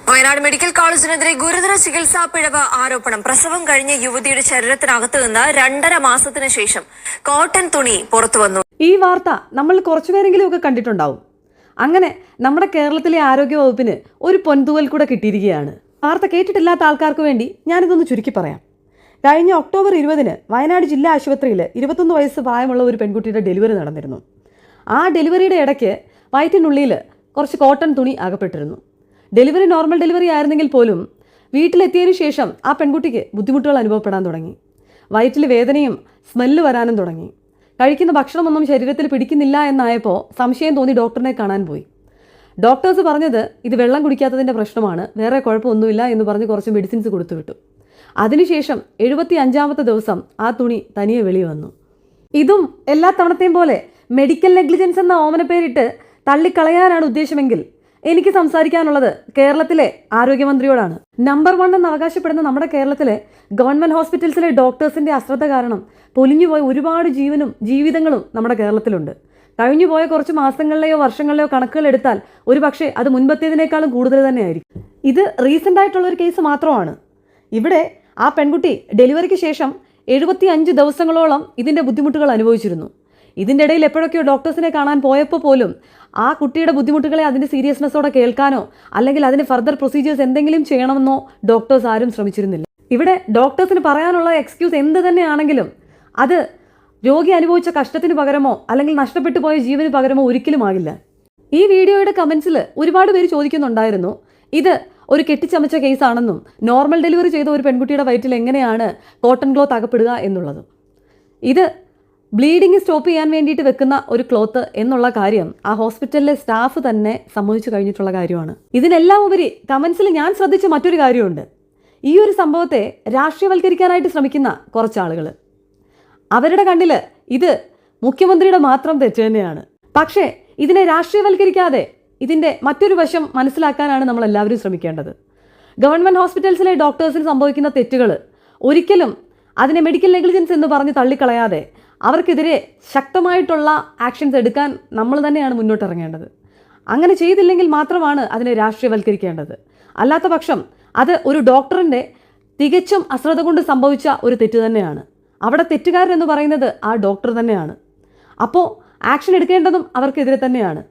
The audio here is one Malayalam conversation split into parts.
വയനാട് മെഡിക്കൽ കോളേജിനെതിരെ ഗുരുതര ചികിത്സാ പിഴവ് ആരോപണം. പ്രസവം കഴിഞ്ഞ യുവതിയുടെ ശരീരത്തിനകത്ത് നിന്ന് 2.5 മാസത്തിന് ശേഷം കോട്ടൺ തുണി പുറത്തുവന്നു. ഈ വാർത്ത നമ്മൾ കുറച്ചുപേരെങ്കിലും ഒക്കെ കണ്ടിട്ടുണ്ടാവും. അങ്ങനെ നമ്മുടെ കേരളത്തിലെ ആരോഗ്യ വകുപ്പിന് ഒരു പൊൻതൂവൽ കൂടെ കിട്ടിയിരിക്കുകയാണ്. വാർത്ത കേട്ടിട്ടില്ലാത്ത ആൾക്കാർക്ക് വേണ്ടി ഞാനിതൊന്ന് ചുരുക്കി പറയാം. കഴിഞ്ഞ ഒക്ടോബർ 20 വയനാട് ജില്ലാ ആശുപത്രിയിൽ 21 വയസ്സ് പ്രായമുള്ള ഒരു പെൺകുട്ടിയുടെ ഡെലിവറി നടന്നിരുന്നു. ആ ഡെലിവറിയുടെ ഇടയ്ക്ക് വയറ്റിനുള്ളിൽ കുറച്ച് കോട്ടൺ തുണി അകപ്പെട്ടിരുന്നു. ഡെലിവറി നോർമൽ ഡെലിവറി ആയിരുന്നെങ്കിൽ പോലും വീട്ടിലെത്തിയതിനു ശേഷം ആ പെൺകുട്ടിക്ക് ബുദ്ധിമുട്ടുകൾ അനുഭവപ്പെടാൻ തുടങ്ങി. വയറ്റിൽ വേദനയും സ്മെല്ല് വരാനും തുടങ്ങി. കഴിക്കുന്ന ഭക്ഷണമൊന്നും ശരീരത്തിൽ പിടിക്കുന്നില്ല എന്നായപ്പോൾ സംശയം തോന്നി ഡോക്ടറിനെ കാണാൻ പോയി. ഡോക്ടേഴ്സ് പറഞ്ഞത് ഇത് വെള്ളം കുടിക്കാത്തതിൻ്റെ പ്രശ്നമാണ്, വേറെ കുഴപ്പമൊന്നുമില്ല എന്ന് പറഞ്ഞ് കുറച്ച് മെഡിസിൻസ് കൊടുത്തു വിട്ടു. അതിനുശേഷം 75-ാമത്തെ ദിവസം ആ തുണി തനിയെ വെളി വന്നു. ഇതും എല്ലാ തവണത്തെയും പോലെ മെഡിക്കൽ നെഗ്ലിജൻസ് എന്ന ഓമനപ്പേരിട്ട് തള്ളിക്കളയാനാണ് ഉദ്ദേശമെങ്കിൽ എനിക്ക് സംസാരിക്കാനുള്ളത് കേരളത്തിലെ ആരോഗ്യമന്ത്രിയോടാണ്. നമ്പർ 1 എന്ന് അവകാശപ്പെടുന്ന നമ്മുടെ കേരളത്തിലെ ഗവൺമെൻറ് ഹോസ്പിറ്റൽസിലെ ഡോക്ടേഴ്സിൻ്റെ അശ്രദ്ധ കാരണം പൊലിഞ്ഞുപോയ ഒരുപാട് ജീവനും ജീവിതങ്ങളും നമ്മുടെ കേരളത്തിലുണ്ട്. കഴിഞ്ഞുപോയ കുറച്ച് മാസങ്ങളിലെയോ വർഷങ്ങളിലെയോ കണക്കുകൾ എടുത്താൽ ഒരുപക്ഷെ അത് മുൻപത്തേതിനേക്കാളും കൂടുതൽ തന്നെയായിരിക്കും. ഇത് റീസെൻ്റ് ആയിട്ടുള്ളൊരു കേസ് മാത്രമാണ്. ഇവിടെ ആ പെൺകുട്ടി ഡെലിവറിക്ക് ശേഷം 75 ദിവസങ്ങളോളം ഇതിൻ്റെ ബുദ്ധിമുട്ടുകൾ അനുഭവിച്ചിരുന്നു. ഇതിൻ്റെ ഇടയിൽ എപ്പോഴൊക്കെയോ ഡോക്ടേഴ്സിനെ കാണാൻ പോയപ്പോൾ പോലും ആ കുട്ടിയുടെ ബുദ്ധിമുട്ടുകളെ അതിൻ്റെ സീരിയസ്നെസ്സോടെ കേൾക്കാനോ അല്ലെങ്കിൽ അതിന് ഫർദർ പ്രൊസീജിയേഴ്സ് എന്തെങ്കിലും ചെയ്യണമെന്നോ ഡോക്ടേഴ്സ് ആരും ശ്രമിച്ചിരുന്നില്ല. ഇവിടെ ഡോക്ടേഴ്സിന് പറയാനുള്ള എക്സ്ക്യൂസ് എന്ത് തന്നെയാണെങ്കിലും അത് രോഗി അനുഭവിച്ച കഷ്ടത്തിന് പകരമോ അല്ലെങ്കിൽ നഷ്ടപ്പെട്ടു പോയ ജീവന് പകരമോ ഒരിക്കലും ആകില്ല. ഈ വീഡിയോയുടെ കമൻസിൽ ഒരുപാട് പേര് ചോദിക്കുന്നുണ്ടായിരുന്നു, ഇത് ഒരു കെട്ടിച്ചമച്ച കേസാണെന്നും നോർമൽ ഡെലിവറി ചെയ്ത ഒരു പെൺകുട്ടിയുടെ വയറ്റിൽ എങ്ങനെയാണ് കോട്ടൺ ക്ലോത്ത് അകപ്പെടുക എന്നുള്ളതും. ഇത് ബ്ലീഡിങ് സ്റ്റോപ്പ് ചെയ്യാൻ വേണ്ടിയിട്ട് വെക്കുന്ന ഒരു ക്ലോത്ത് എന്നുള്ള കാര്യം ആ ഹോസ്പിറ്റലിലെ സ്റ്റാഫ് തന്നെ സമ്മതിച്ചു കഴിഞ്ഞിട്ടുള്ള കാര്യമാണ്. ഇതിനെല്ലാം ഉപരി കമൻസിൽ ഞാൻ ശ്രദ്ധിച്ച മറ്റൊരു കാര്യമുണ്ട്. ഈ ഒരു സംഭവത്തെ രാഷ്ട്രീയവൽക്കരിക്കാനായിട്ട് ശ്രമിക്കുന്ന കുറച്ചാളുകൾ, അവരുടെ കണ്ണിൽ ഇത് മുഖ്യമന്ത്രിയുടെ മാത്രം തെറ്റ് തന്നെയാണ്. പക്ഷേ ഇതിനെ രാഷ്ട്രീയവൽക്കരിക്കാതെ ഇതിൻ്റെ മറ്റൊരു വശം മനസ്സിലാക്കാനാണ് നമ്മളെല്ലാവരും ശ്രമിക്കേണ്ടത്. ഗവൺമെൻറ് ഹോസ്പിറ്റൽസിലെ ഡോക്ടേഴ്സിന് സംഭവിക്കുന്ന തെറ്റുകൾ ഒരിക്കലും അതിനെ മെഡിക്കൽ നെഗ്ലിജൻസ് എന്ന് പറഞ്ഞ് തള്ളിക്കളയാതെ അവർക്കെതിരെ ശക്തമായിട്ടുള്ള ആക്ഷൻസ് എടുക്കാൻ നമ്മൾ തന്നെയാണ് മുന്നോട്ടിറങ്ങേണ്ടത്. അങ്ങനെ ചെയ്തില്ലെങ്കിൽ മാത്രമാണ് അതിനെ രാഷ്ട്രീയവൽക്കരിക്കേണ്ടത്. അല്ലാത്ത പക്ഷം അത് ഒരു ഡോക്ടറിൻ്റെ തികച്ചും അശ്രദ്ധ കൊണ്ട് സംഭവിച്ച ഒരു തെറ്റ് തന്നെയാണ്. അവിടെ തെറ്റുകാരൻ എന്ന് പറയുന്നത് ആ ഡോക്ടർ തന്നെയാണ്. അപ്പോൾ ആക്ഷൻ എടുക്കേണ്ടതും അവർക്കെതിരെ തന്നെയാണ്.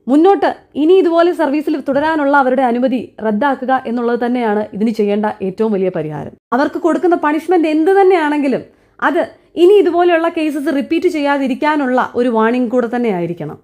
മുന്നോട്ട് ഇനി ഇതുപോലെ സർവീസിൽ തുടരാനുള്ള അവരുടെ അനുമതി റദ്ദാക്കുക എന്നുള്ളത് തന്നെയാണ് ഇതിന് ചെയ്യേണ്ട ഏറ്റവും വലിയ പരിഹാരം. അവർക്ക് കൊടുക്കുന്ന പണിഷ്മെൻറ്റ് എന്ത് തന്നെയാണെങ്കിലും അത് ഇനി ഇതുപോലെയുള്ള കേസസ് റിപ്പീറ്റ് ചെയ്യാതിരിക്കാനുള്ള ഒരു വാർണിംഗ് കൂടെ തന്നെ ആയിരിക്കണം.